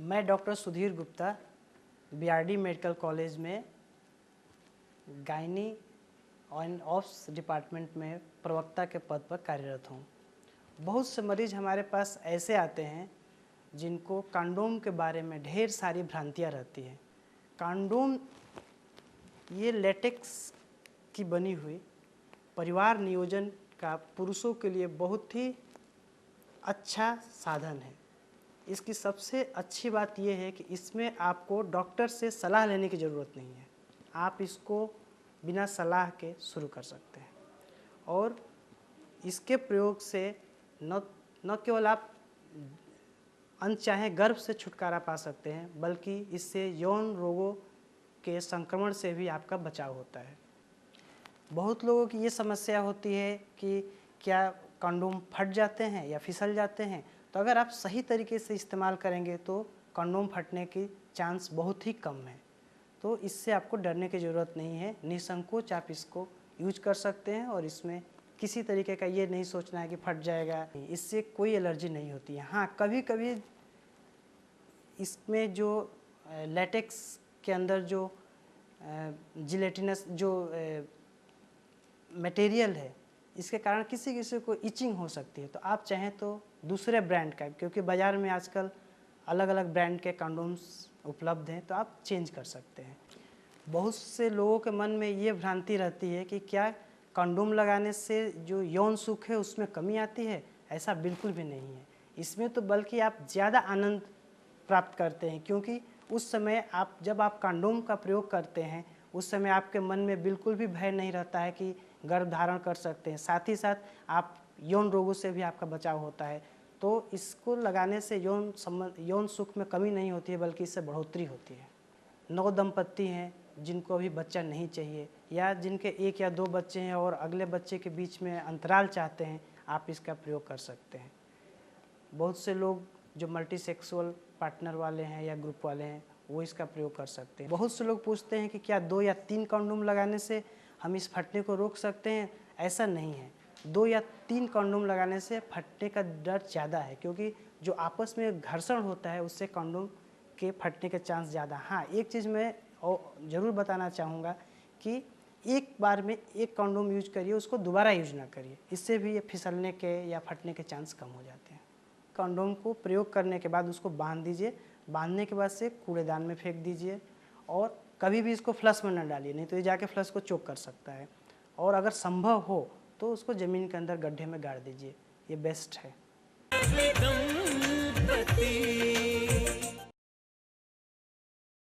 मैं doctor Sudhir Gupta BRD medical college में gynae and ops department में प्रवक्ता के पद पर कार्यरत हूँ। बहुत से मरीज हमारे पास ऐसे आते हैं जिनको कंडोम के बारे में ढेर सारी भ्रांतियाँ रहती हैं। कंडोम ये लेटेक्स की बनी हुई परिवार नियोजन का पुरुषों के लिए बहुत ही अच्छा साधन है। इसकी सबसे अच्छी बात यह है कि इसमें आपको डॉक्टर से सलाह लेने की ज़रूरत नहीं है। आप इसको बिना सलाह के शुरू कर सकते हैं और इसके प्रयोग से न केवल आप अनचाहे गर्भ से छुटकारा पा सकते हैं, बल्कि इससे यौन रोगों के संक्रमण से भी आपका बचाव होता है। बहुत लोगों की ये समस्या होती है कि क्या कंडोम फट जाते हैं या फिसल जाते हैं। तो अगर आप सही तरीके से इस्तेमाल करेंगे तो कंडोम फटने की चांस बहुत ही कम है। तो इससे आपको डरने की ज़रूरत नहीं है। निसंकोच आप इसको यूज कर सकते हैं और इसमें किसी तरीके का ये नहीं सोचना है कि फट जाएगा। इससे कोई एलर्जी नहीं होती है। हाँ, कभी कभी इसमें जो लेटेक्स के अंदर जो जिलेटिनस जो मटेरियल है, इसके कारण किसी किसी को इचिंग हो सकती है। तो आप चाहें तो दूसरे ब्रांड का, क्योंकि बाज़ार में आजकल अलग अलग ब्रांड के कंडोम्स उपलब्ध हैं, तो आप चेंज कर सकते हैं। बहुत से लोगों के मन में ये भ्रांति रहती है कि क्या कंडोम लगाने से जो यौन सुख है उसमें कमी आती है। ऐसा बिल्कुल भी नहीं है। इसमें तो बल्कि आप ज़्यादा आनंद प्राप्त करते हैं, क्योंकि उस समय जब आप कंडोम का प्रयोग करते हैं उस समय आपके मन में बिल्कुल भी भय नहीं रहता है कि गर्भ धारण कर सकते हैं। साथ ही साथ आप यौन रोगों से भी आपका बचाव होता है। तो इसको लगाने से यौन सुख में कमी नहीं होती है, बल्कि इससे बढ़ोतरी होती है। नव दंपत्ति हैं जिनको अभी बच्चा नहीं चाहिए या जिनके 1 या 2 बच्चे हैं और अगले बच्चे के बीच में अंतराल चाहते हैं, आप इसका प्रयोग कर सकते हैं। बहुत से लोग जो मल्टीसेक्सुअल पार्टनर वाले हैं या ग्रुप वाले हैं, वो इसका प्रयोग कर सकते हैं। बहुत से लोग पूछते हैं कि क्या 2 या 3 कंडोम लगाने से हम इस फटने को रोक सकते हैं। ऐसा नहीं है। 2 या 3 कंडोम लगाने से फटने का डर ज़्यादा है, क्योंकि जो आपस में घर्षण होता है उससे कंडोम के फटने के चांस ज़्यादा। हाँ, एक चीज़ मैं ज़रूर बताना चाहूँगा कि एक बार में एक कंडोम यूज करिए, उसको दोबारा यूज ना करिए। इससे भी ये फिसलने के या फटने के चांस कम हो जाते हैं। कंडोम को प्रयोग करने के बाद उसको बांध दीजिए। बांधने के बाद से कूड़ेदान में फेंक दीजिए और कभी भी इसको फ्लश में न डालिए, नहीं तो ये जाके फ्लश को चोक कर सकता है। और अगर संभव हो तो उसको ज़मीन के अंदर गड्ढे में गाड़ दीजिए। ये बेस्ट है।